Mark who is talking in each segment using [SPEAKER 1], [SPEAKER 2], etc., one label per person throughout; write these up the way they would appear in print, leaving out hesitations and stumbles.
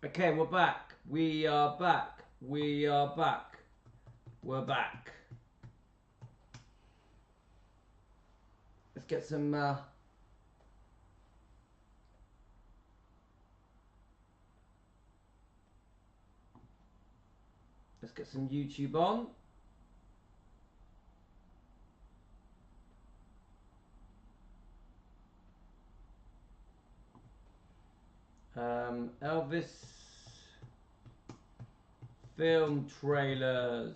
[SPEAKER 1] Okay, we're back. We are back. We are back. We're back. Let's get some YouTube on. Elvis film trailers.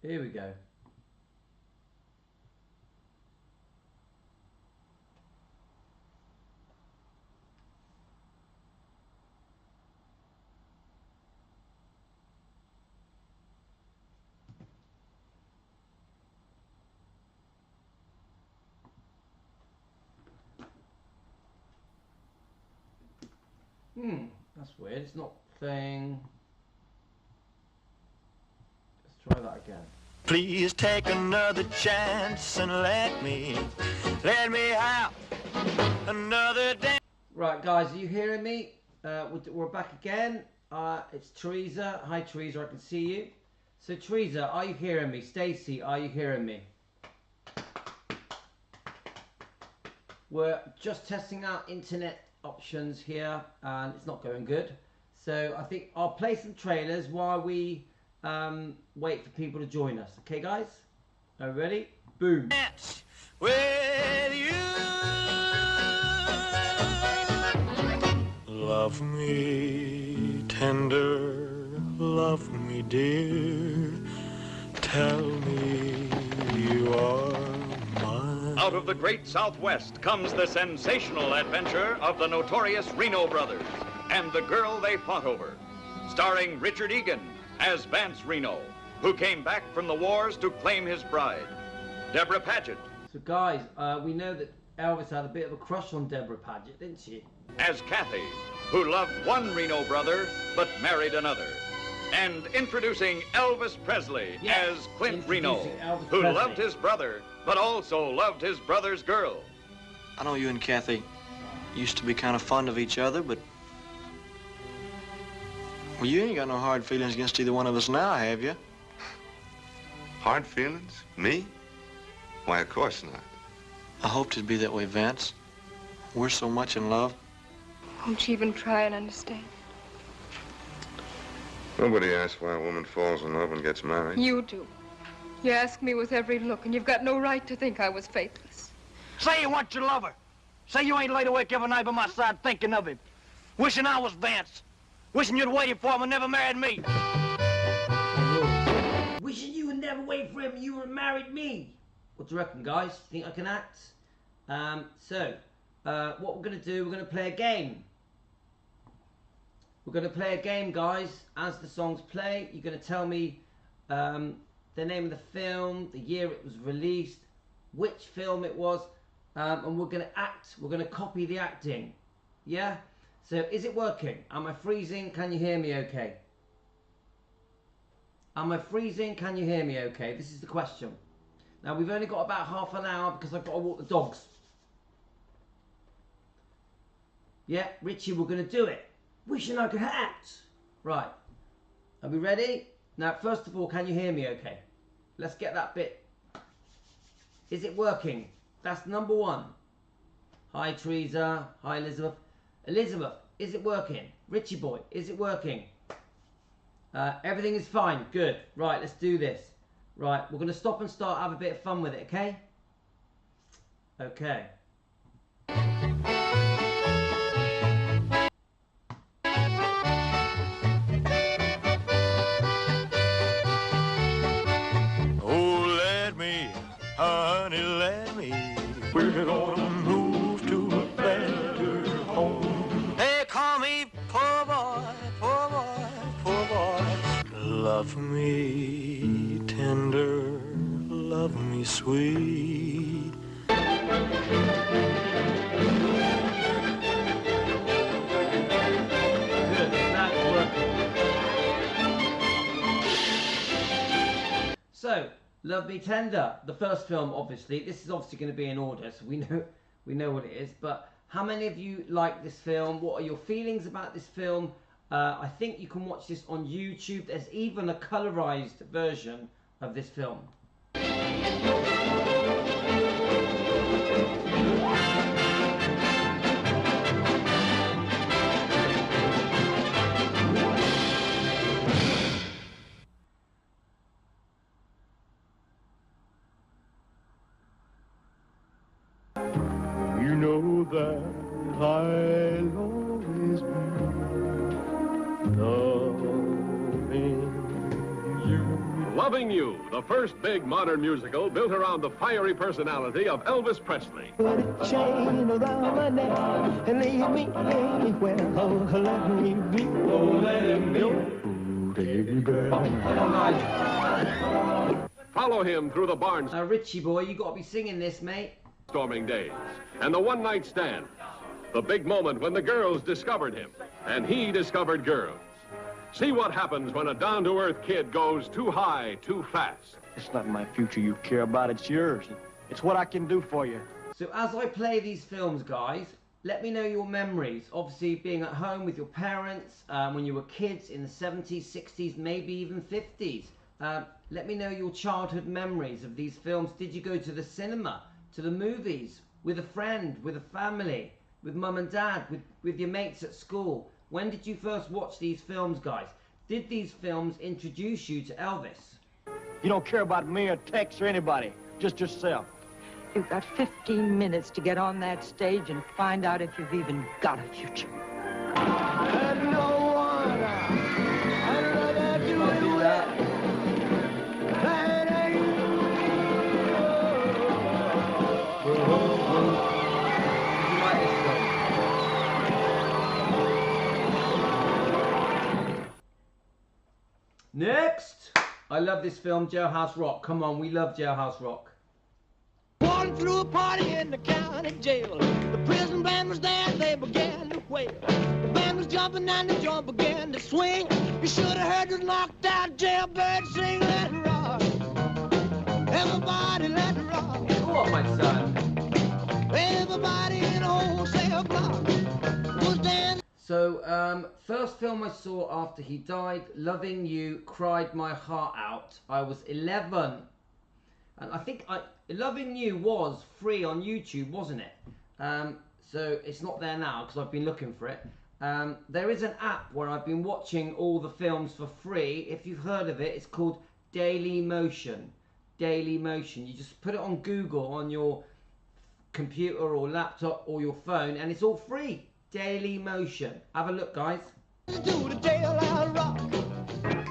[SPEAKER 1] Here we go. That's weird. It's not playing. Let's try that again.
[SPEAKER 2] Please take another chance and let me have another day.
[SPEAKER 1] Right, guys, are you hearing me? We're back again. It's Teresa. Hi, Teresa. I can see you. So, Teresa, are you hearing me? Stacy, are you hearing me? We're just testing out internet options here, and it's not going good. So, I think I'll play some trailers while we wait for people to join us. Okay, guys? Are you ready? Boom.
[SPEAKER 2] With you. Love me tender, love me dear, tell me you are mine.
[SPEAKER 3] Out of the great Southwest comes the sensational adventure of the notorious Reno brothers and the girl they fought over, starring Richard Egan as Vance Reno, who came back from the wars to claim his bride, Deborah Paget.
[SPEAKER 1] So guys, we know that Elvis had a bit of a crush on Deborah Paget, didn't she?
[SPEAKER 3] As Kathy, who loved one Reno brother but married another. And introducing Elvis Presley as Clint Reno, who loved his brother but also loved his brother's girl.
[SPEAKER 4] I know you and Kathy used to be kind of fond of each other, but well, you ain't got no hard feelings against either one of us now, have you?
[SPEAKER 5] Hard feelings? Me? Why, of course not.
[SPEAKER 4] I hoped it'd be that way, Vance. We're so much in love.
[SPEAKER 6] Won't you even try and understand?
[SPEAKER 5] Nobody asks why a woman falls in love and gets married.
[SPEAKER 6] You do. You ask me with every look, and you've got no right to think I was faithless.
[SPEAKER 7] Say you want your lover. Say you ain't laid awake every night by my side thinking of him. Wishing I was Vance. Wishing you'd waited for him and never married me.
[SPEAKER 1] Wishing you would never wait for him, you would have married me. What do you reckon, guys? Think I can act? What we're going to do, we're going to play a game. We're going to play a game, guys. As the songs play, you're going to tell me the name of the film, the year it was released, which film it was, and we're going to act. We're going to copy the acting. Yeah? So, is it working? Am I freezing? Can you hear me okay? Am I freezing? Can you hear me okay? This is the question. Now, we've only got about half an hour because I've got to walk the dogs. Yeah, Richie, we're going to do it. Wishing I could act. Right. Are we ready? Now, first of all, can you hear me okay? Let's get that bit. Is it working? That's number one. Hi, Teresa. Hi, Elizabeth. Elizabeth, is it working? Richie boy, is it working? Everything is fine. Good. Right, let's do this. Right, we're going to stop and start, have a bit of fun with it, okay? Okay.
[SPEAKER 2] We're gonna move to a better home. They call me poor boy, poor boy, poor boy. Love me tender, love me sweet.
[SPEAKER 1] Love Me Tender, the first film, obviously. This is obviously going to be in order, so we know what it is. But how many of you like this film? What are your feelings about this film? I think you can watch this on YouTube. There's even a colorized version of this film.
[SPEAKER 2] You know that I'll always be loving you.
[SPEAKER 8] Loving You, the first big modern musical built around the fiery personality of Elvis Presley.
[SPEAKER 2] Put a chain around my neck and leave me anywhere. Oh, let me be. Oh, let him be.
[SPEAKER 8] Follow him through the barn
[SPEAKER 1] Richie boy, you got to be singing this, mate.
[SPEAKER 8] storming days and the one-night stand. The big moment when the girls discovered him and he discovered girls. See what happens when a down-to-earth kid goes too high, too fast.
[SPEAKER 7] It's not my future you care about, it's yours. It's what I can do for you.
[SPEAKER 1] So as I play these films, guys, let me know your memories. Obviously, being at home with your parents, when you were kids in the 70s, 60s, maybe even 50s. Let me know your childhood memories of these films. Did you go to the cinema, to the movies, with a friend, with a family, with mum and dad, with your mates at school? When did you first watch these films, guys? Did these films introduce you to Elvis?
[SPEAKER 7] You don't care about me or Tex or anybody, just yourself.
[SPEAKER 9] You've got 15 minutes to get on that stage and find out if you've even got a future.
[SPEAKER 2] And no one I'd rather do it with.
[SPEAKER 1] Next! I love this film, Jailhouse Rock. Come on, we love Jailhouse Rock.
[SPEAKER 2] One threw a party in the county jail. The prison band was there, they began to wail. The band was jumping and the joint began to swing. You should have heard the knocked out jailbird sing, let it rock. Everybody let it rock.
[SPEAKER 1] Go on, my son.
[SPEAKER 2] Everybody in a wholesale block was dancing.
[SPEAKER 1] So, first film I saw after he died, Loving You, cried my heart out. I was 11. And I think Loving You was free on YouTube, wasn't it? So it's not there now because I've been looking for it. There is an app where I've been watching all the films for free. If you've heard of it, it's called Daily Motion. Daily Motion. You just put it on Google on your computer or laptop or your phone and it's all free. Daily Motion. Have a look, guys.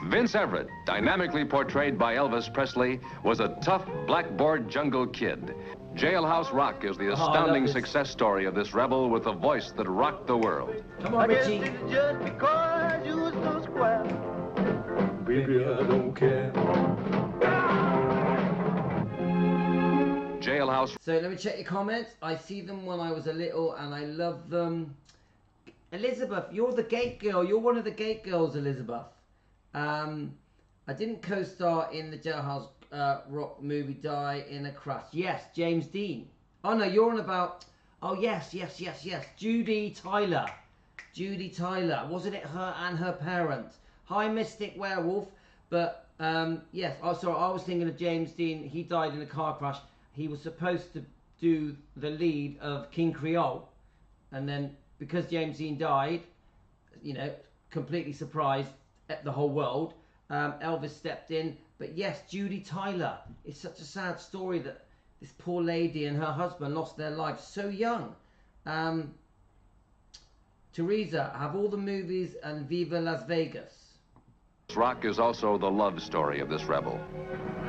[SPEAKER 3] Vince Everett, dynamically portrayed by Elvis Presley, was a tough blackboard jungle kid. Jailhouse Rock is the astounding success story of this rebel with a voice that rocked the world.
[SPEAKER 1] Come on, Richie.
[SPEAKER 2] Just because you was so square. Baby, I don't care.
[SPEAKER 3] Jailhouse.
[SPEAKER 1] So let me check your comments. I see them when I was a little and I love them. Elizabeth, you're the gate girl. You're one of the gate girls, Elizabeth. I didn't co-star in the Jailhouse Rock movie, die in a crash. Yes, James Dean. Oh no, you're on about... Oh yes. Judy Tyler. Judy Tyler. Wasn't it her and her parents? Hi, Mystic Werewolf. But yes, oh sorry, I was thinking of James Dean. He died in a car crash. He was supposed to do the lead of King Creole. And then because James Dean died, you know, completely surprised at the whole world, Elvis stepped in. But yes, Judy Tyler. It's such a sad story that this poor lady and her husband lost their lives so young. Teresa, have all the movies and Viva Las Vegas.
[SPEAKER 3] Rock is also the love story of this rebel.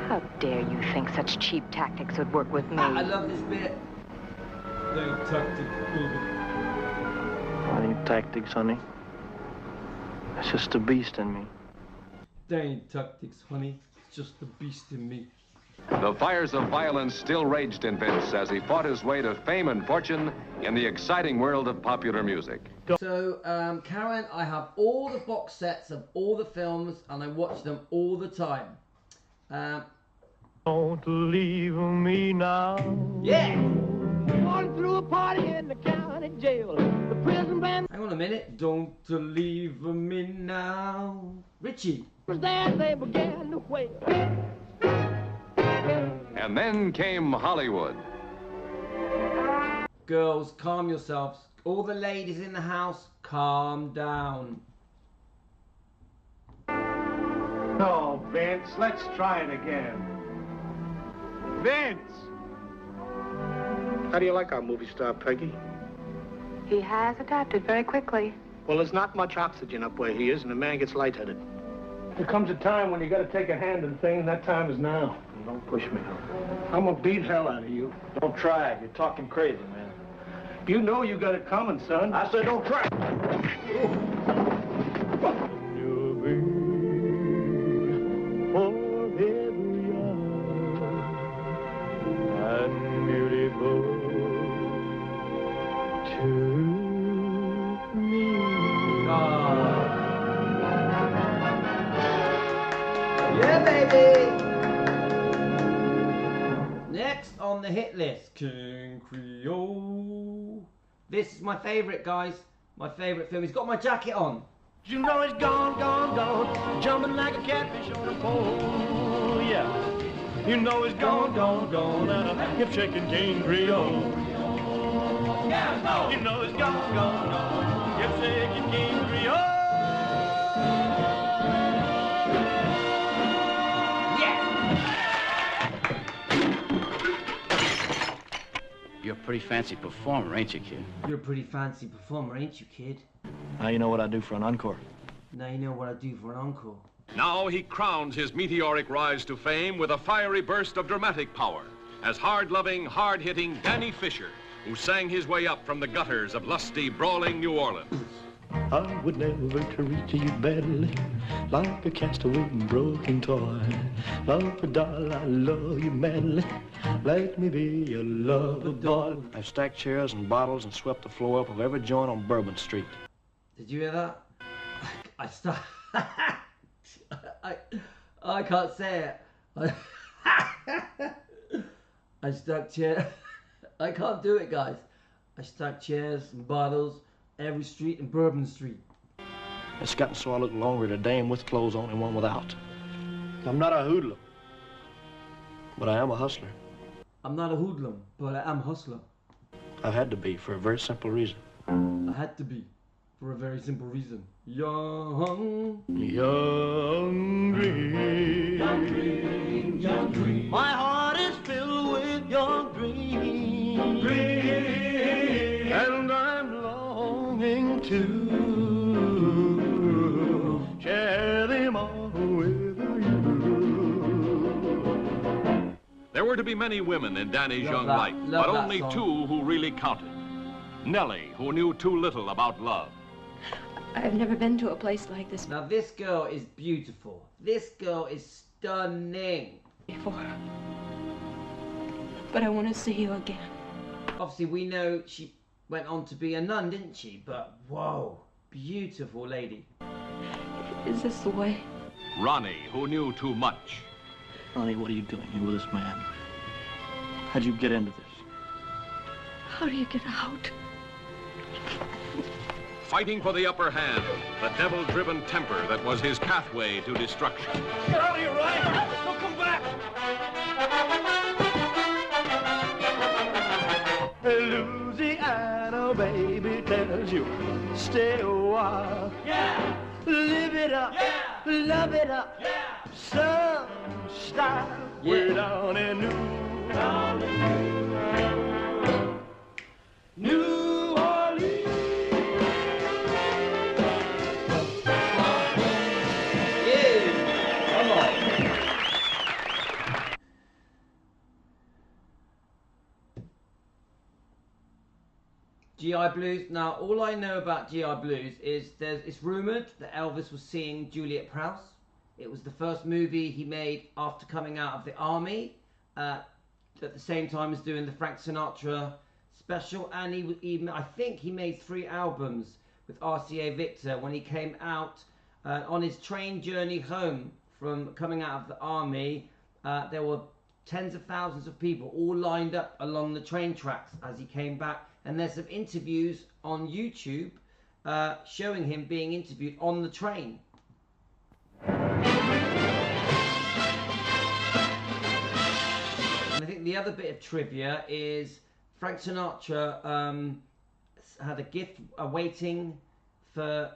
[SPEAKER 9] How dare you think such cheap tactics would work with me?
[SPEAKER 1] I love this bit. No tactics,
[SPEAKER 7] What ain't tactics, honey? It's just the beast in me.
[SPEAKER 1] They ain't tactics, honey. It's just the beast in me.
[SPEAKER 3] The fires of violence still raged in Vince as he fought his way to fame and fortune in the exciting world of popular music.
[SPEAKER 1] So, Karen, I have all the box sets of all the films and I watch them all the time.
[SPEAKER 2] Don't leave me now.
[SPEAKER 1] Yeah!
[SPEAKER 2] Going through a party in the county jail. The prison band
[SPEAKER 1] Hang on a minute. Don't leave me now. Richie.
[SPEAKER 2] was there, they began to wail.
[SPEAKER 8] And then came Hollywood.
[SPEAKER 1] Girls, calm yourselves. All the ladies in the house, calm down.
[SPEAKER 7] No, Vince, let's try it again. Vince! How do you like our movie star, Peggy?
[SPEAKER 6] He has adapted very quickly.
[SPEAKER 7] Well, there's not much oxygen up where he is, and the man gets lightheaded. There comes a time when you gotta take a hand in things, and that time is now. Don't push me. I'm gonna beat hell out of you. Don't try. You're talking crazy, man. You know you got it coming, son. I said don't try.
[SPEAKER 1] Yeah, baby! Next on the hit list, King Creole. This is my favourite, guys. My favourite film. He's got my jacket on.
[SPEAKER 2] You know it's gone, gone, gone, jumping like a catfish on a pole, yeah. You know it's gone, gone, gone, and a hip-shaking King Creole. Yeah, no. You know it's gone, gone, gone, hip-shaking King Creole.
[SPEAKER 10] You're a pretty fancy performer, ain't you, kid?
[SPEAKER 1] You're a pretty fancy performer, ain't you, kid?
[SPEAKER 7] Now you know what I do for an encore.
[SPEAKER 1] Now you know what I do for an encore.
[SPEAKER 8] Now he crowns his meteoric rise to fame with a fiery burst of dramatic power as hard-loving, hard-hitting Danny Fisher, who sang his way up from the gutters of lusty, brawling New Orleans.
[SPEAKER 2] I would never treat you badly, like a castaway and broken toy. Love a doll, I love you madly. Let me be your lover boy.
[SPEAKER 7] I've stacked chairs and bottles and swept the floor up of every joint on Bourbon Street.
[SPEAKER 1] Did you hear that? I can't say it. I stuck chairs. I can't do it, guys. I stuck chairs and bottles every street in Bourbon Street.
[SPEAKER 7] It's gotten so I look longer at a dame with clothes on and one without. I'm not a hoodlum, but I am a hustler.
[SPEAKER 1] I'm not a hoodlum, but I am a hustler.
[SPEAKER 7] I've had to be for a very simple reason.
[SPEAKER 1] I had to be for a very simple reason. Young
[SPEAKER 2] dream, young dream, young dream. My heart is filled with young dreams, and I'm longing to share them all with you.
[SPEAKER 8] There were to be many women in Danny's young life, but only two who really counted. Nellie, who knew too little about love.
[SPEAKER 6] I've never been to a place like this
[SPEAKER 1] Now this girl is beautiful. This girl is stunning.
[SPEAKER 6] before. But I want to see you again.
[SPEAKER 1] Obviously we know she went on to be a nun, didn't she? But whoa, beautiful lady.
[SPEAKER 6] Is this the way?
[SPEAKER 8] Ronnie, who knew too much.
[SPEAKER 7] Ronnie, what are you doing here with this man? How'd you get into this?
[SPEAKER 6] How do you get out?
[SPEAKER 8] Fighting for the upper hand, the devil-driven temper that was his pathway to destruction.
[SPEAKER 2] Get out of here, Ryan! Don't come back! Louisiana, baby, tells you, stay a while. Yeah! Live it up. Yeah! Love it up. Yeah! Some style. Yeah. We're down in New Orleans.
[SPEAKER 1] Come on. GI Blues. Now, all I know about GI Blues is it's rumoured that Elvis was seeing Juliet Prowse. It was the first movie he made after coming out of the army, at the same time as doing the Frank Sinatra special, and I think he made 3 albums with RCA Victor when he came out on his train journey home from coming out of the army. There were tens of thousands of people all lined up along the train tracks as he came back. And there's some interviews on YouTube showing him being interviewed on the train. And I think the other bit of trivia is Frank Sinatra had a gift awaiting for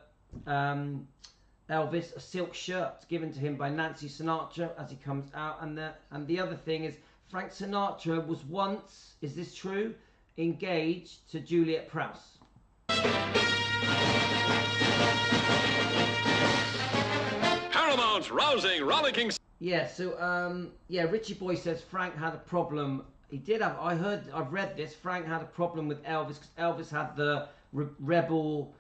[SPEAKER 1] Elvis, a silk shirt given to him by Nancy Sinatra as he comes out. And the other thing is Frank Sinatra was once, is this true, engaged to Juliet Prowse.
[SPEAKER 8] Paramount's rousing, rollicking...
[SPEAKER 1] Yeah, so, yeah, Richie Boy says Frank had a problem. He did have, I've read this, Frank had a problem with Elvis because Elvis had the rebel,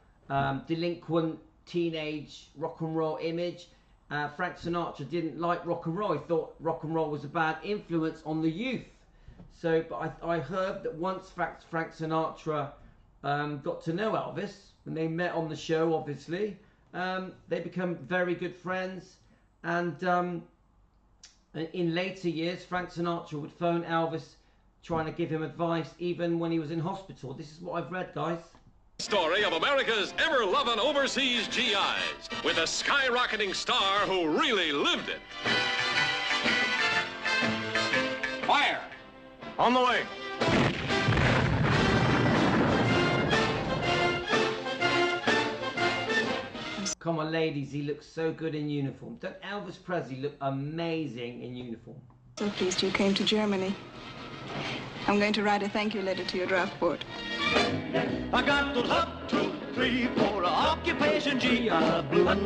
[SPEAKER 1] delinquent, teenage rock and roll image. Frank Sinatra didn't like rock and roll. He thought rock and roll was a bad influence on the youth. So, but I heard that once Frank Sinatra got to know Elvis, when they met on the show, obviously, they become very good friends. And in later years, Frank Sinatra would phone Elvis trying to give him advice, even when he was in hospital. This is what I've read, guys.
[SPEAKER 8] Story of America's ever-loving overseas GIs, with a skyrocketing star who really lived it.
[SPEAKER 10] Fire!
[SPEAKER 8] On the way.
[SPEAKER 1] Come on, ladies, he looks so good in uniform. Don't Elvis Presley look amazing in uniform?
[SPEAKER 11] So pleased you came to Germany. I'm going to write a thank you letter to your draft board.
[SPEAKER 2] I got those up, 2, 3, 4, occupation GI blue. Up,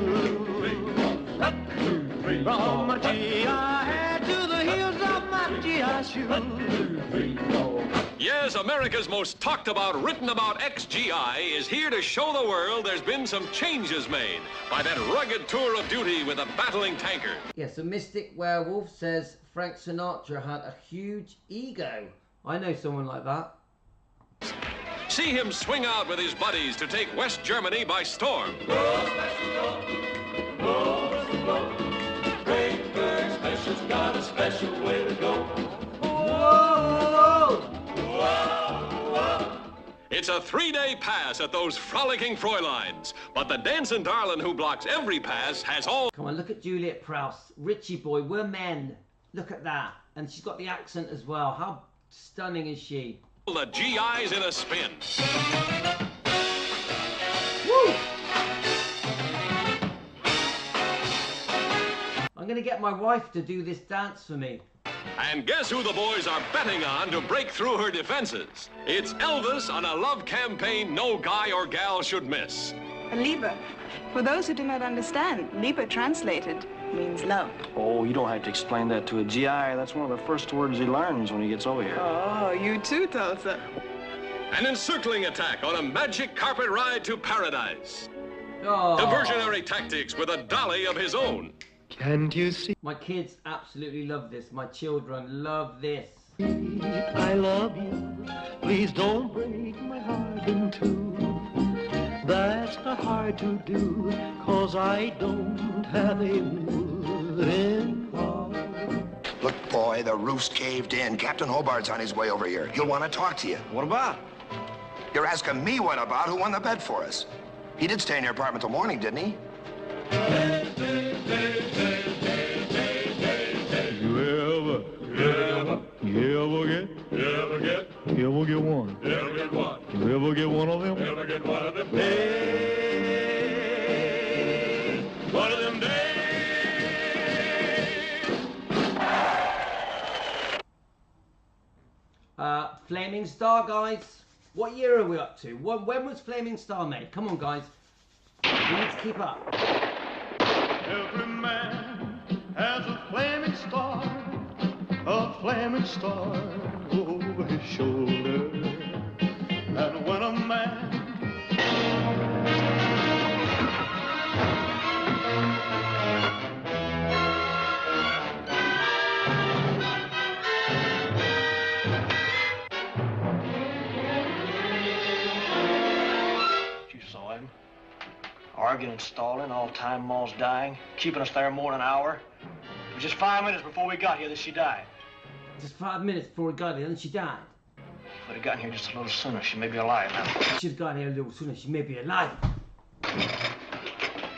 [SPEAKER 2] 2, 3, from my GI hat to the heels of my GI shoes. Up, 2, 3, 4.
[SPEAKER 8] Yes, America's most talked about, written about ex-GI is here to show the world there's been some changes made by that rugged tour of duty with a battling tanker.
[SPEAKER 1] Yeah, so Mystic Werewolf says Frank Sinatra had a huge ego. I know someone like that.
[SPEAKER 8] See him swing out with his buddies to take West Germany by storm.
[SPEAKER 2] Great Bird Special's got a special way to go.
[SPEAKER 1] Whoa!
[SPEAKER 2] Whoa!
[SPEAKER 8] It's a 3-day pass at those frolicking Fräuleins, but the dancing darling who blocks every pass has all...
[SPEAKER 1] Come on, look at Juliet Prowse. Richie Boy, we're men. Look at that. And she's got the accent as well. How stunning is she?
[SPEAKER 8] The GIs in a spin.
[SPEAKER 1] Woo! I'm going to get my wife to do this dance for me.
[SPEAKER 8] And guess who the boys are betting on to break through her defenses? It's Elvis on a love campaign no guy or gal should miss.
[SPEAKER 11] Liebe. For those who do not understand, Liebe translated means love.
[SPEAKER 4] Oh, you don't have to explain that to a GI. That's one of the first words he learns when he gets over here.
[SPEAKER 11] Oh, you too, Tulsa.
[SPEAKER 8] An encircling attack on a magic carpet ride to paradise.
[SPEAKER 1] Oh.
[SPEAKER 8] Diversionary tactics with a dolly of his own.
[SPEAKER 2] Can't you see?
[SPEAKER 1] My kids absolutely love this. My children love this.
[SPEAKER 2] I love you. Please don't break my heart in two. That's not hard to do, 'cause I don't have a wooden heart.
[SPEAKER 12] Look, boy, the roof's caved in. Captain Hobart's on his way over here. He'll want to talk to you.
[SPEAKER 4] What about?
[SPEAKER 12] You're asking me what about? Who won the bet for us? He did stay in your apartment till morning, didn't he?
[SPEAKER 2] You ever get one? You ever get one of them? Hey, one of them days.
[SPEAKER 1] Flaming Star, guys. What year are we up to? When was Flaming Star made? Come on, guys. We need to keep up.
[SPEAKER 2] Every man has a flaming star over his shoulder. And when a man
[SPEAKER 4] You saw him. Arguing and stalling, all time Ma's dying, keeping us there more than an hour. It was just 5 minutes before we got here that she died.
[SPEAKER 1] just 5 minutes before he got here, and she died.
[SPEAKER 4] If we'd have gotten here just a little sooner, she may be alive now.
[SPEAKER 1] She'd have gotten here a little sooner, she may be alive.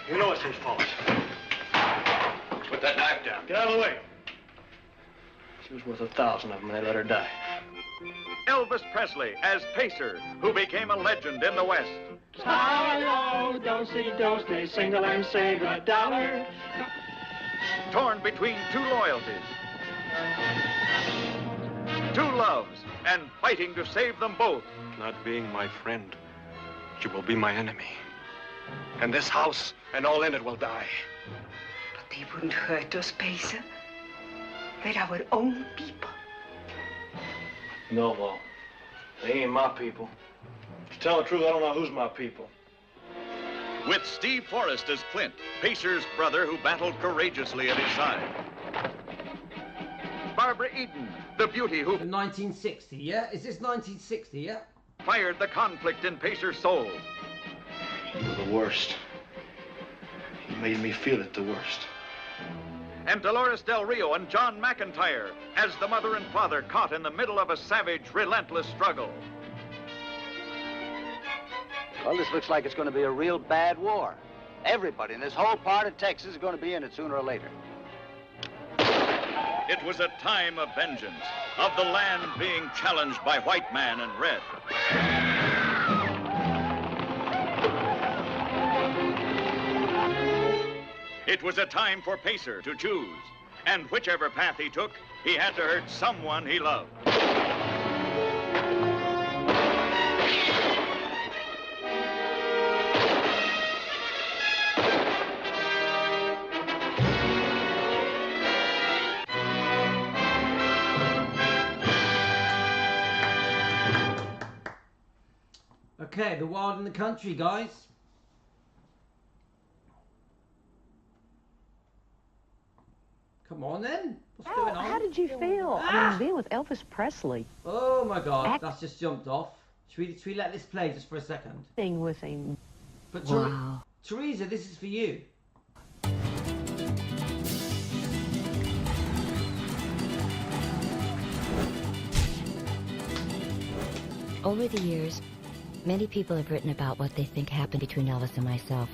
[SPEAKER 7] You know it's his fault.
[SPEAKER 4] Put that knife down.
[SPEAKER 7] Get out of the way.
[SPEAKER 4] She was worth 1,000 of them, and they let her die.
[SPEAKER 3] Elvis Presley as Pacer, who became a legend in the West.
[SPEAKER 7] Hello, do-si-do-si, single and save $1.
[SPEAKER 3] Torn between two loyalties, two loves, and fighting to save them both.
[SPEAKER 13] Not being my friend, you will be my enemy. And this house and all in it will die.
[SPEAKER 14] But they wouldn't hurt us, Pacer. They're our own people.
[SPEAKER 4] No, Mo. They ain't my people. To tell the truth, I don't know who's my people.
[SPEAKER 3] With Steve Forrest as Clint, Pacer's brother who battled courageously at his side. Barbara Eden, the beauty who...
[SPEAKER 1] 1960, yeah? Is this 1960, yeah?
[SPEAKER 3] Fired the conflict in Pacer's soul.
[SPEAKER 4] You were the worst. You made me feel it the worst.
[SPEAKER 3] And Dolores Del Rio and John McIntyre as the mother and father caught in the middle of a savage, relentless struggle.
[SPEAKER 10] Well, this looks like it's going to be a real bad war. Everybody in this whole part of Texas is going to be in it sooner or later.
[SPEAKER 3] It was a time of vengeance, of the land being challenged by white man and red. It was a time for Pacer to choose, and whichever path he took, he had to hurt someone he loved.
[SPEAKER 1] Okay, The Wild in the Country, guys. Come on then. What's going on?
[SPEAKER 9] How did you feel? I mean, being with Elvis Presley.
[SPEAKER 1] Oh my God, that's just jumped off. Should we let this play just for a second?
[SPEAKER 9] Thing with him.
[SPEAKER 1] But
[SPEAKER 9] Wow.
[SPEAKER 1] Teresa, this is for you.
[SPEAKER 15] Over the years, many people have written about what they think happened between Elvis and myself.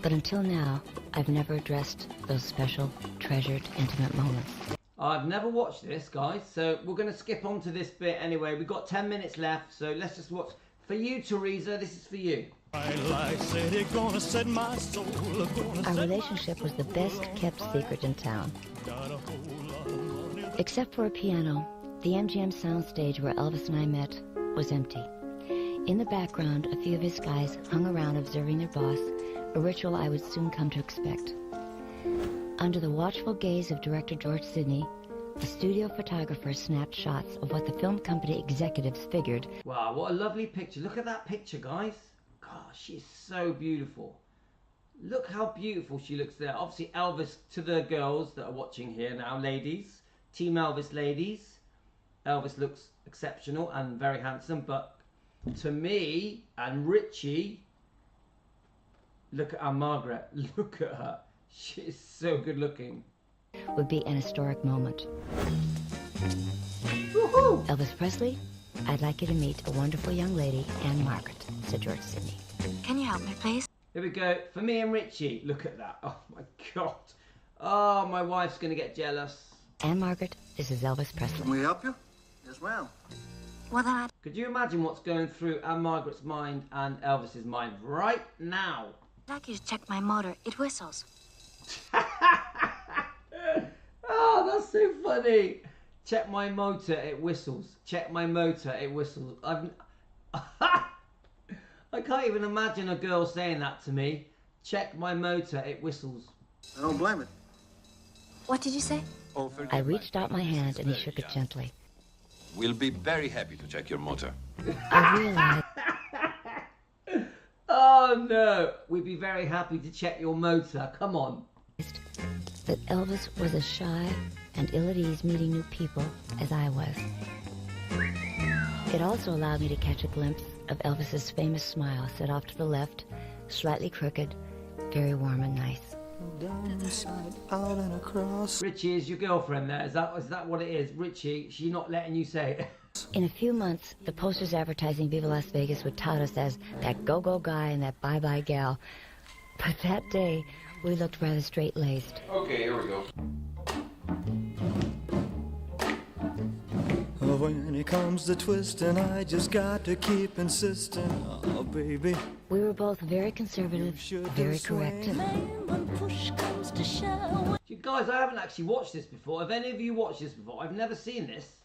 [SPEAKER 15] But until now, I've never addressed those special, treasured, intimate moments.
[SPEAKER 1] I've never watched this, guys, so we're going to skip on to this bit anyway. We've got 10 minutes left, so let's just watch. For you, Teresa, this is for you.
[SPEAKER 15] Our relationship was the best kept secret in town. Except for a piano, the MGM soundstage where Elvis and I met was empty. In the background, a few of his guys hung around observing their boss, a ritual I would soon come to expect. Under the watchful gaze of director George Sidney, a studio photographer snapped shots of what the film company executives figured.
[SPEAKER 1] Wow, what a lovely picture. Look at that picture, guys. Gosh, she's so beautiful. Look how beautiful she looks there. Obviously, Elvis, to the girls that are watching here now, ladies, Team Elvis ladies, Elvis looks exceptional and very handsome, but to me and Richie, look at our Margret. Look at her. She's so good looking.
[SPEAKER 15] Would be an historic moment.
[SPEAKER 1] Woohoo!
[SPEAKER 15] Elvis Presley, I'd like you to meet a wonderful young lady, Anne Margret, said George Sidney.
[SPEAKER 16] Can you help me, please?
[SPEAKER 1] Here we go. For me and Richie. Look at that. Oh, my God. Oh, my wife's going to get jealous.
[SPEAKER 15] Anne Margret, this is Elvis Presley.
[SPEAKER 17] Can we help you? Yes, ma'am.
[SPEAKER 16] Well, then
[SPEAKER 1] Could you imagine what's going through Anne Margaret's mind and Elvis's mind right now?
[SPEAKER 16] I'd like you to check my motor. It whistles.
[SPEAKER 1] Oh, that's so funny. Check my motor, it whistles. Check my motor, it whistles. I can't even imagine a girl saying that to me. Check my motor, it whistles.
[SPEAKER 17] I don't blame it.
[SPEAKER 16] What did you say?
[SPEAKER 15] I reached out my hand and he shook it gently.
[SPEAKER 18] We'll be very happy to check your motor.
[SPEAKER 15] I realized
[SPEAKER 1] Oh no, we'd be very happy to check your motor. Come on.
[SPEAKER 15] that Elvis was as shy and ill at ease meeting new people as I was. It also allowed me to catch a glimpse of Elvis's famous smile set off to the left, slightly crooked, very warm and nice.
[SPEAKER 2] Downside out and across.
[SPEAKER 1] Richie is your girlfriend there. Is that what it is? Richie, she's not letting you say it.
[SPEAKER 15] In a few months, the posters advertising Viva Las Vegas would tout us as that go-go guy and that bye-bye gal. But that day, we looked rather straight-laced.
[SPEAKER 18] Okay, here we go.
[SPEAKER 2] When it comes to twisting, I just got to keep insisting. Oh, baby.
[SPEAKER 15] We were both very conservative, very correct.
[SPEAKER 1] You guys, I haven't actually watched this before. Have any of you watched this before? I've never seen this.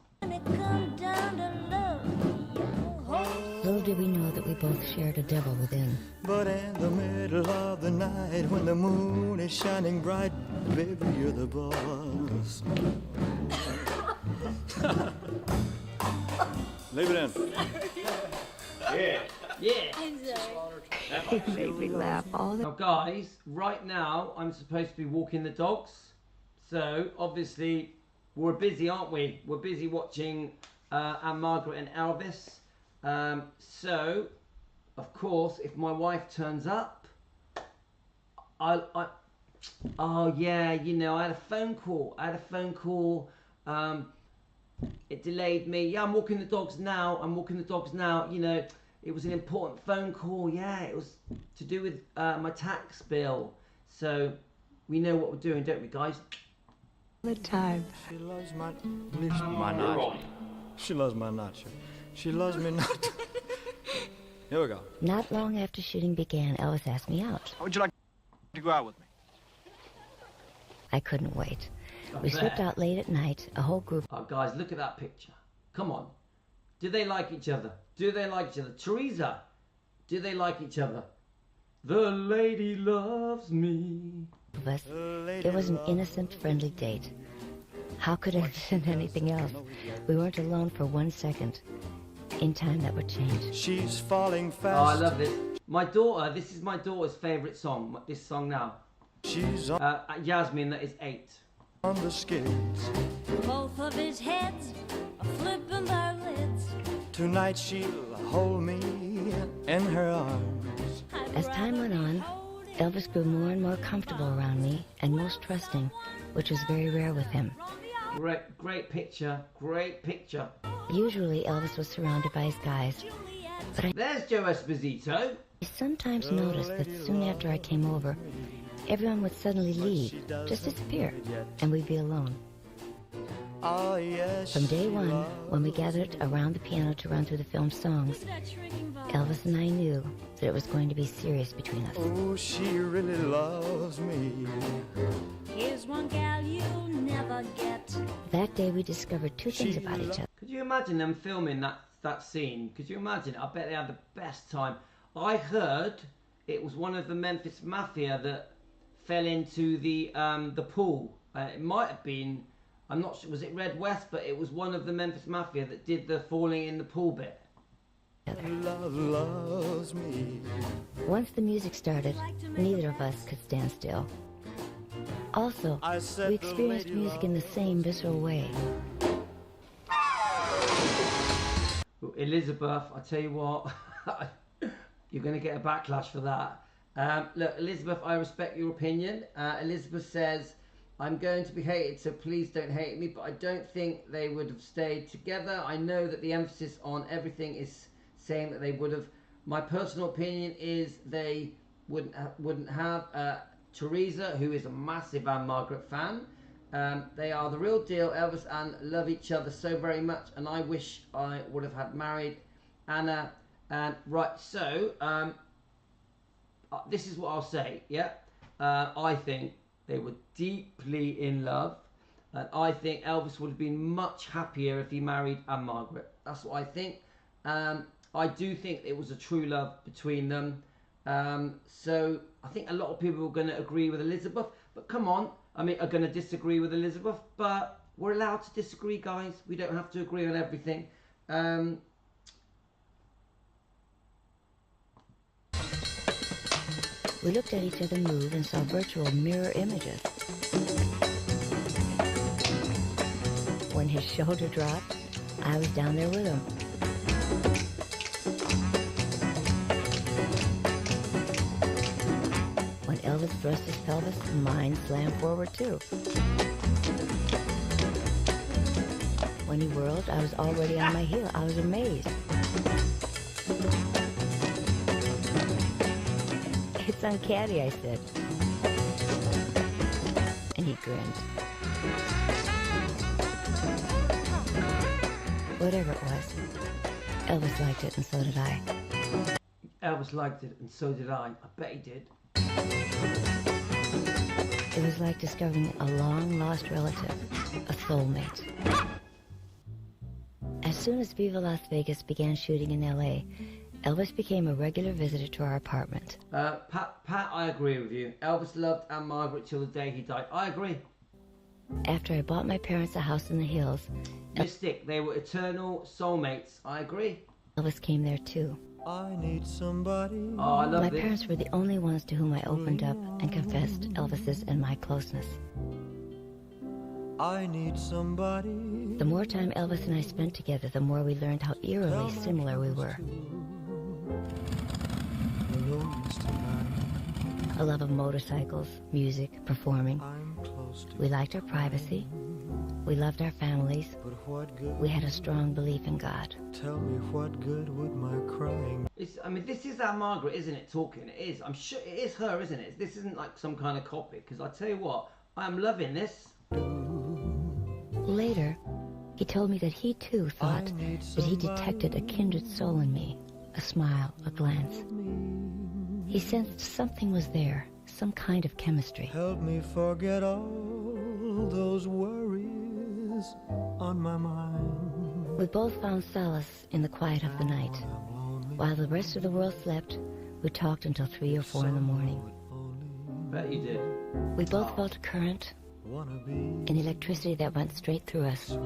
[SPEAKER 15] Little did we know that we both shared a devil within.
[SPEAKER 2] But in the middle of the night, when the moon is shining bright, baby, you're the boss. Leave it in.
[SPEAKER 1] Yeah. Yeah.
[SPEAKER 15] He made me laugh all the
[SPEAKER 1] Now, guys, right now I'm supposed to be walking the dogs. So, obviously, we're busy, aren't we? We're busy watching Anne Margaret and Elvis. So, of course, if my wife turns up, oh yeah, you know, I had a phone call. It delayed me. Yeah, I'm walking the dogs now. You know, it was an important phone call. Yeah, it was to do with my tax bill. So we know what we're doing, don't we, guys?
[SPEAKER 15] the time.
[SPEAKER 2] She loves my nacho. She loves my nacho. She loves me not. Here we go.
[SPEAKER 15] Not long after shooting began, Elvis asked me out.
[SPEAKER 13] How would you like to go out with me?
[SPEAKER 15] I couldn't wait. We slipped out late at night, a whole group.
[SPEAKER 1] Oh, guys, look at that picture. Come on. Do they like each other? Do they like each other? Teresa, do they like each other? The lady loves me.
[SPEAKER 15] Of us. It was an innocent, friendly date. How could it have been anything else? We weren't alone for 1 second. In time, that would change.
[SPEAKER 2] She's falling fast.
[SPEAKER 1] Oh, I love this. My daughter, this is my daughter's favourite song, this song now.
[SPEAKER 2] She's on
[SPEAKER 1] Yasmin, that is 8.
[SPEAKER 2] On the skids.
[SPEAKER 19] Both of his heads are flipping their lids.
[SPEAKER 2] Tonight she'll hold me in her arms.
[SPEAKER 15] As time went on, Elvis grew more and more comfortable around me and most trusting, which was very rare with him.
[SPEAKER 1] Great picture. Great picture.
[SPEAKER 15] Usually Elvis was surrounded by his guys, but
[SPEAKER 1] There's Joe Esposito.
[SPEAKER 15] I sometimes noticed that soon after I came over, everyone would suddenly leave, just disappear, and we'd be alone.
[SPEAKER 2] Oh, yes,
[SPEAKER 15] from day one, when we gathered around the piano to run through the film's songs, Elvis and I knew that it was going to be serious between us.
[SPEAKER 2] Oh, she really loves me.
[SPEAKER 19] Here's one gal you'll never get.
[SPEAKER 15] That day we discovered two things about each other.
[SPEAKER 1] Could you imagine them filming that scene? Could you imagine? I bet they had the best time. I heard it was one of the Memphis Mafia that fell into the pool. It might have been, I'm not sure, was it Red West? But it was one of the Memphis Mafia that did the falling in the pool bit.
[SPEAKER 2] Love loves me.
[SPEAKER 15] Once the music started, neither of us could stand still. Also, we experienced music in the same visceral way.
[SPEAKER 1] Elizabeth, I tell you what, you're going to get a backlash for that. Look, Elizabeth, I respect your opinion. Elizabeth says, I'm going to be hated, so please don't hate me, but I don't think they would have stayed together. I know that the emphasis on everything is saying that they would have. My personal opinion is they wouldn't have. Teresa, who is a massive Anne Margaret fan, they are the real deal. Elvis and love each other so very much, and I wish I would have had married Anna. Right, so this is what I'll say. Yeah, I think they were deeply in love, and I think Elvis would have been much happier if he married Anne Margaret. That's what I think. I do think it was a true love between them. So I think a lot of people are going to agree with Elizabeth, but come on, I mean, are going to disagree with Elizabeth, but we're allowed to disagree, guys. We don't have to agree on everything.
[SPEAKER 15] We looked at each other move and saw virtual mirror images. When his shoulder dropped, I was down there with him. When Elvis Elvis thrust his pelvis, mine slammed forward too. When he whirled, I was already on my heel. I was amazed. It's uncanny, I said. And he grinned. Whatever it was, Elvis liked it, and so did I.
[SPEAKER 1] Elvis liked it, and so did I. I bet he did.
[SPEAKER 15] It was like discovering a long-lost relative, a soulmate. As soon as Viva Las Vegas began shooting in L.A., Elvis became a regular visitor to our apartment.
[SPEAKER 1] Pat, I agree with you. Elvis loved Aunt Margaret till the day he died. I agree.
[SPEAKER 15] After I bought my parents a house in the hills...
[SPEAKER 1] Mystic, they were eternal soulmates. I agree.
[SPEAKER 15] Elvis came there too.
[SPEAKER 2] I need somebody.
[SPEAKER 1] Oh, I love
[SPEAKER 15] My
[SPEAKER 1] this.
[SPEAKER 15] parents were the only ones to whom I opened up and confessed Elvis's and my closeness.
[SPEAKER 2] I need somebody.
[SPEAKER 15] The more time Elvis and I spent together, the more we learned how eerily similar we were. A love of motorcycles, music, performing. We liked our privacy. We loved our families. We had a strong belief in God.
[SPEAKER 2] Tell me what good would my crying...
[SPEAKER 1] I mean, this is our Margaret, isn't it, talking? It is. I'm sure it is her, isn't it? This isn't like some kind of copy, because I tell you what, I'm loving this.
[SPEAKER 15] Later, he told me that he too thought that he detected a kindred soul in me, a smile, a glance. He sensed something was there, some kind of chemistry.
[SPEAKER 2] Help me forget all those worries on my mind.
[SPEAKER 15] We both found solace in the quiet of the night. While the rest of the world slept, we talked until 3 or 4 in the morning.
[SPEAKER 1] Bet you did.
[SPEAKER 15] We both felt a current, an electricity that went straight through us.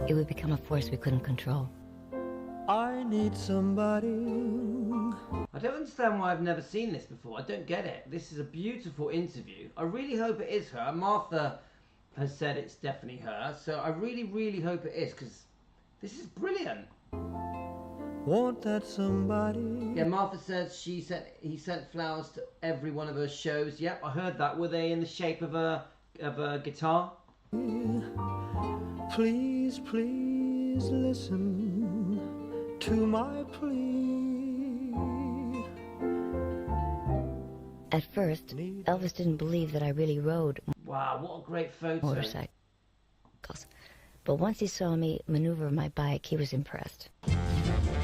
[SPEAKER 15] It would become a force we couldn't control.
[SPEAKER 2] I need somebody.
[SPEAKER 1] I don't understand why I've never seen this before. I don't get it. This is a beautiful interview. I really hope it is her. Martha has said it's definitely her, so I really, really hope it is, because this is brilliant.
[SPEAKER 2] Want that somebody?
[SPEAKER 1] Yeah, Martha says he sent flowers to every one of her shows. Yep, I heard that. Were they in the shape of a guitar?
[SPEAKER 2] Please, please listen to my plea.
[SPEAKER 15] At first, Elvis didn't believe that I really rode
[SPEAKER 1] Wow, what a great photo.
[SPEAKER 15] motorcycles. But once he saw me maneuver my bike, he was impressed.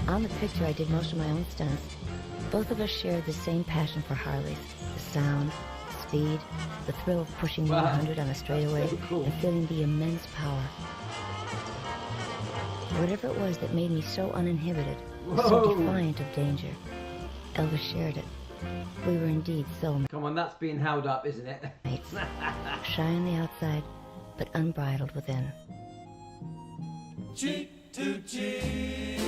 [SPEAKER 15] On the picture, I did most of my own stunts. Both of us shared the same passion for Harleys. The sound, the speed, the thrill of pushing 100 on a straightaway and feeling the immense power. Whatever it was that made me so uninhibited, so defiant of danger, Elvis shared it. We were indeed soulmates.
[SPEAKER 1] Come on, that's being held up, isn't it?
[SPEAKER 15] Shy on the outside, but unbridled within.
[SPEAKER 2] Cheek to cheek.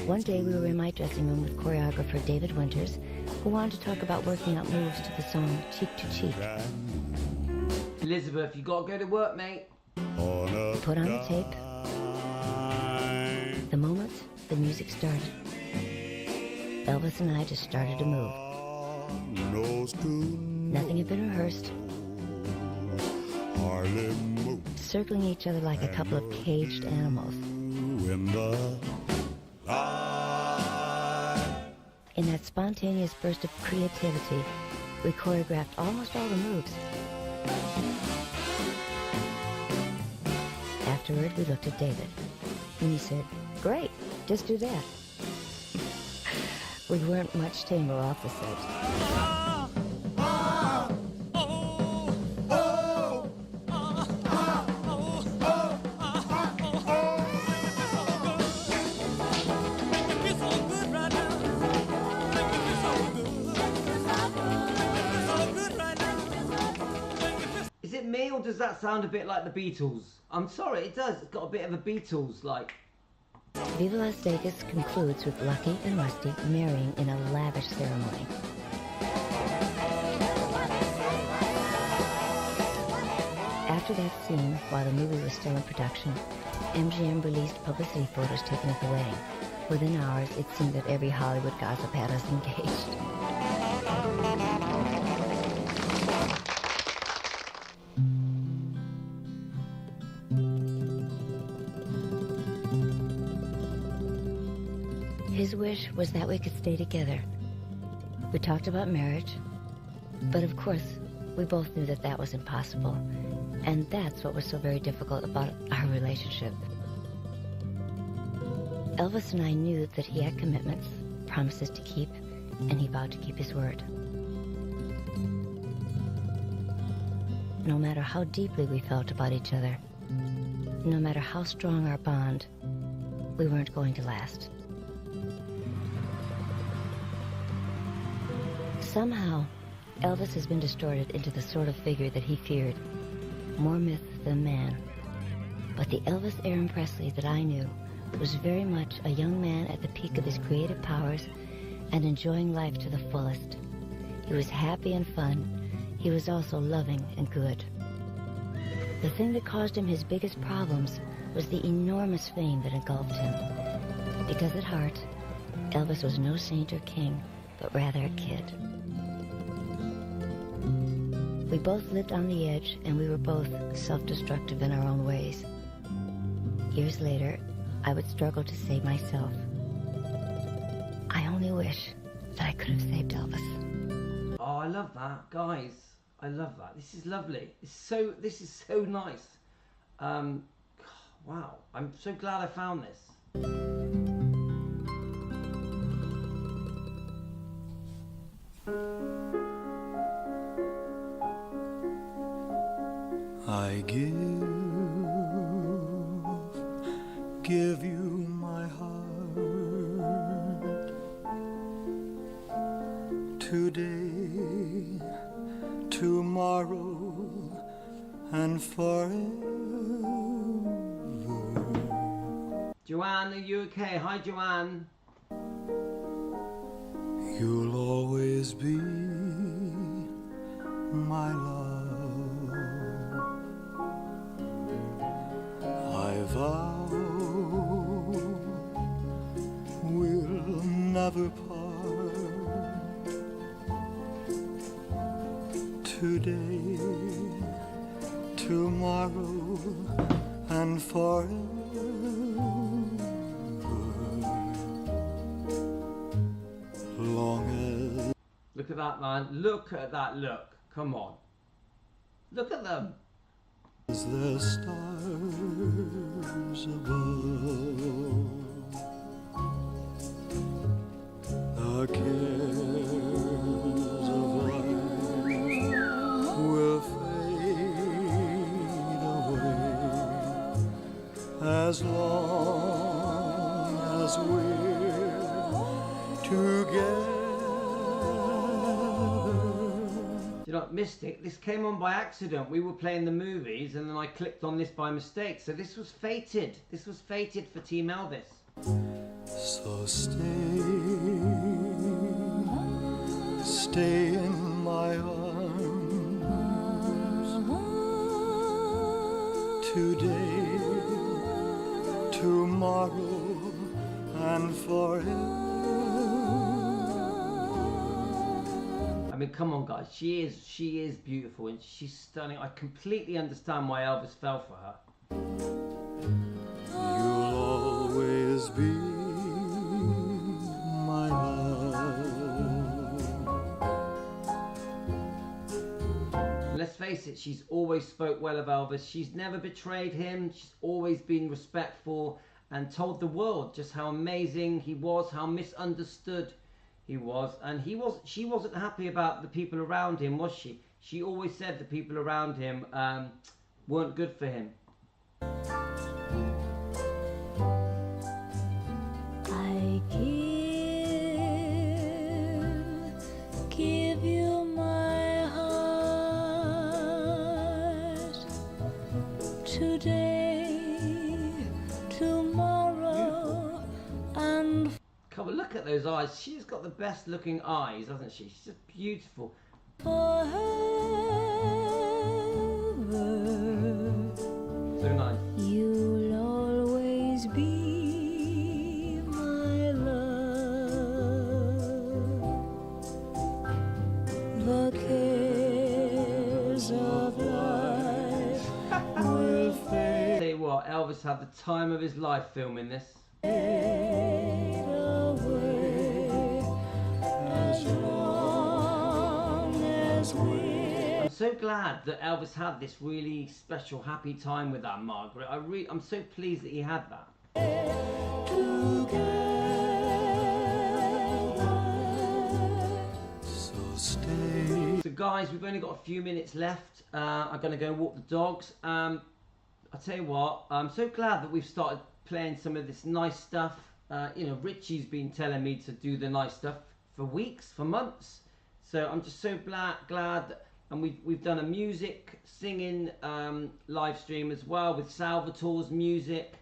[SPEAKER 15] One day we were in my dressing room with choreographer David Winters, who wanted to talk about working out moves to the song Cheek to Cheek.
[SPEAKER 1] Elizabeth, you gotta go to work, mate.
[SPEAKER 15] Put on the tape. The moment the music started, Elvis and I just started to move. Nothing had been rehearsed. Circling each other like a couple of caged animals. In that spontaneous burst of creativity, we choreographed almost all the moves. Afterward, we looked at David, and he said, "Great, just do that." We weren't much tamer off the set.
[SPEAKER 1] Is it me, or does that sound a bit like the Beatles? I'm sorry, it does. It's got a bit of a Beatles-like.
[SPEAKER 15] Viva Las Vegas concludes with Lucky and Rusty marrying in a lavish ceremony. After that scene, while the movie was still in production, MGM released publicity photos taken at the wedding. Within hours, it seemed that every Hollywood gossip had us engaged. His wish was that we could stay together. We talked about marriage, but of course, we both knew that that was impossible. And that's what was so very difficult about our relationship. Elvis and I knew that he had commitments, promises to keep, and he vowed to keep his word. No matter how deeply we felt about each other, no matter how strong our bond, we weren't going to last. Somehow, Elvis has been distorted into the sort of figure that he feared. More myth than man. But the Elvis Aaron Presley that I knew was very much a young man at the peak of his creative powers and enjoying life to the fullest. He was happy and fun. He was also loving and good. The thing that caused him his biggest problems was the enormous fame that engulfed him. Because at heart, Elvis was no saint or king, but rather a kid. We both lived on the edge, and we were both self-destructive in our own ways. Years later, I would struggle to save myself. I only wish that I could have saved Elvis.
[SPEAKER 1] Oh, I love that, guys. I love that. This is lovely. This is so nice. Wow. I'm so glad I found this.
[SPEAKER 20] I give you my heart today, tomorrow, and forever.
[SPEAKER 1] Joanne, are you okay? Hi, Joanne.
[SPEAKER 20] You'll always be my love. I vow we'll never part. Today, tomorrow, and forever. Long as...
[SPEAKER 1] Look at that, man. Look at that look. Come on. Look at them.
[SPEAKER 20] As the stars above, the cares of life will fade away as long as we're together.
[SPEAKER 1] You know, Mystic, this came on by accident. We were playing the movies and then I clicked on this by mistake. So this was fated. This was fated for Team Elvis.
[SPEAKER 20] So stay in my arms today, tomorrow, and forever.
[SPEAKER 1] I mean, come on, guys. She is beautiful and she's stunning. I completely understand why Elvis fell for her.
[SPEAKER 20] You'll always be my love.
[SPEAKER 1] Let's face it, she's always spoke well of Elvis. She's never betrayed him. She's always been respectful and told the world just how amazing he was, how misunderstood he was, and she wasn't happy about the people around him, was she? She always said the people around him weren't good for him.
[SPEAKER 19] I give you my heart today, tomorrow, and
[SPEAKER 1] Come on, look at those eyes. She's got the best looking eyes, hasn't she? She's just beautiful.
[SPEAKER 19] forever.
[SPEAKER 1] So nice.
[SPEAKER 19] You'll always
[SPEAKER 1] had the time of his life filming this. I'm so glad that Elvis had this really special, happy time with Aunt Margaret. I'm so pleased that he had that. So guys, we've only got a few minutes left. I'm going to go walk the dogs. I'll tell you what, I'm so glad that we've started playing some of this nice stuff. You know, Richie's been telling me to do the nice stuff for weeks, for months. So I'm just so glad that, and we've done a music singing live stream as well with Salvatore's music.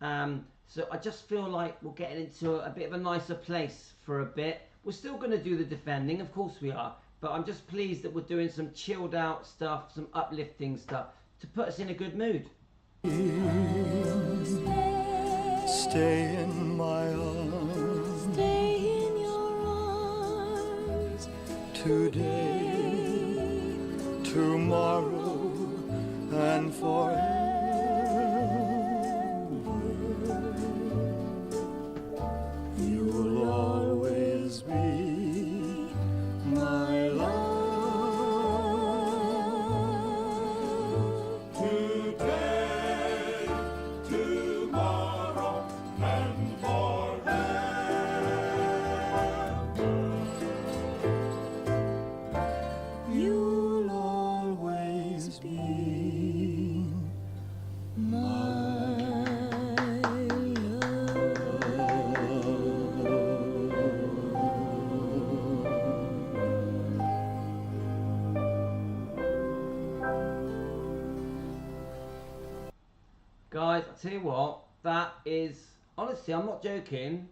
[SPEAKER 1] So I just feel like we're getting into a bit of a nicer place for a bit. We're still going to do the defending, of course we are, but I'm just pleased that we're doing some chilled out stuff, some uplifting stuff to put us in a good mood.
[SPEAKER 20] Stay in my arms. Stay in your arms. Today, tomorrow, and forever. You'll always be my love. Today, tomorrow, and forever. You'll always be my
[SPEAKER 1] Guys, I'll tell you what, that is, honestly, I'm not joking,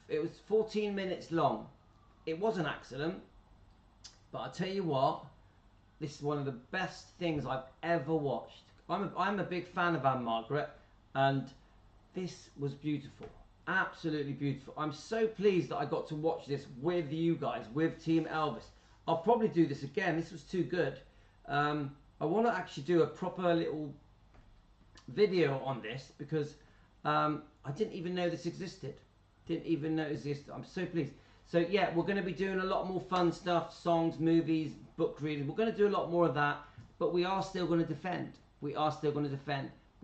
[SPEAKER 1] it was 14 minutes long. It was an accident, but I'll tell you what, this is one of the best things I've ever watched. I'm a big fan of Aunt Margaret, and this was beautiful, absolutely beautiful. I'm so pleased that I got to watch this with you guys, with Team Elvis. I'll probably do this again, this was too good. I want to actually do a proper little video on this because I didn't even know this existed. I'm so pleased. So yeah, we're going to be doing a lot more fun stuff, songs, movies, book reading. We're going to do a lot more of that, but we are still going to defend. We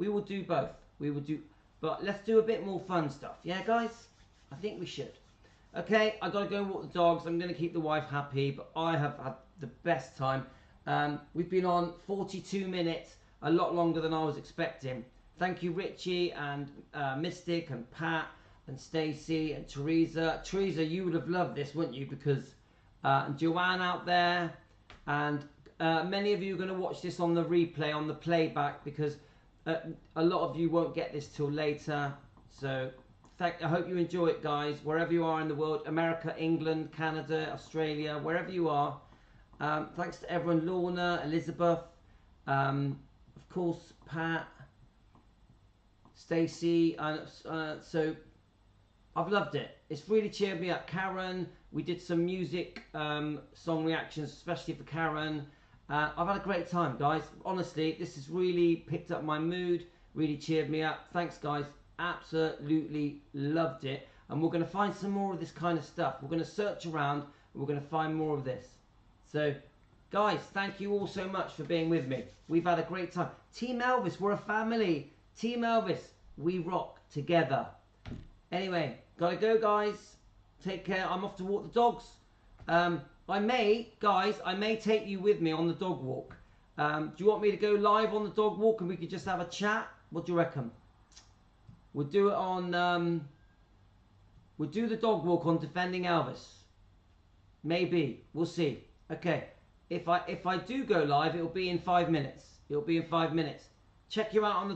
[SPEAKER 1] will do both. But let's do a bit more fun stuff. Yeah, guys? I think we should. Okay, I got to go and walk the dogs. I'm going to keep the wife happy, but I have had the best time. We've been on 42 minutes. A lot longer than I was expecting. Thank you, Richie and Mystic and Pat and Stacey and Teresa. Teresa, you would have loved this, wouldn't you? Because and Joanne out there, and many of you are going to watch this on the replay, on the playback, because a lot of you won't get this till later. So I hope you enjoy it, guys, wherever you are in the world. America, England, Canada, Australia, wherever you are. Thanks to everyone, Lorna, Elizabeth, of course, Pat, Stacey, and so I've loved it. It's really cheered me up. Karen, we did some music song reactions, especially for Karen. I've had a great time, guys. Honestly, this has really picked up my mood, really cheered me up. Thanks, guys. Absolutely loved it. And we're going to find some more of this kind of stuff. We're going to search around and we're going to find more of this. So, guys, thank you all so much for being with me. We've had a great time. Team Elvis, we're a family. Team Elvis, we rock together. Anyway, gotta go, guys. Take care. I'm off to walk the dogs. I may take you with me on the dog walk. Do you want me to go live on the dog walk and we could just have a chat? What do you reckon? We'll do it on, we'll do the dog walk on Defending Elvis. Maybe. We'll see. Okay. If I do go live, it'll be in 5 minutes. Check you out on the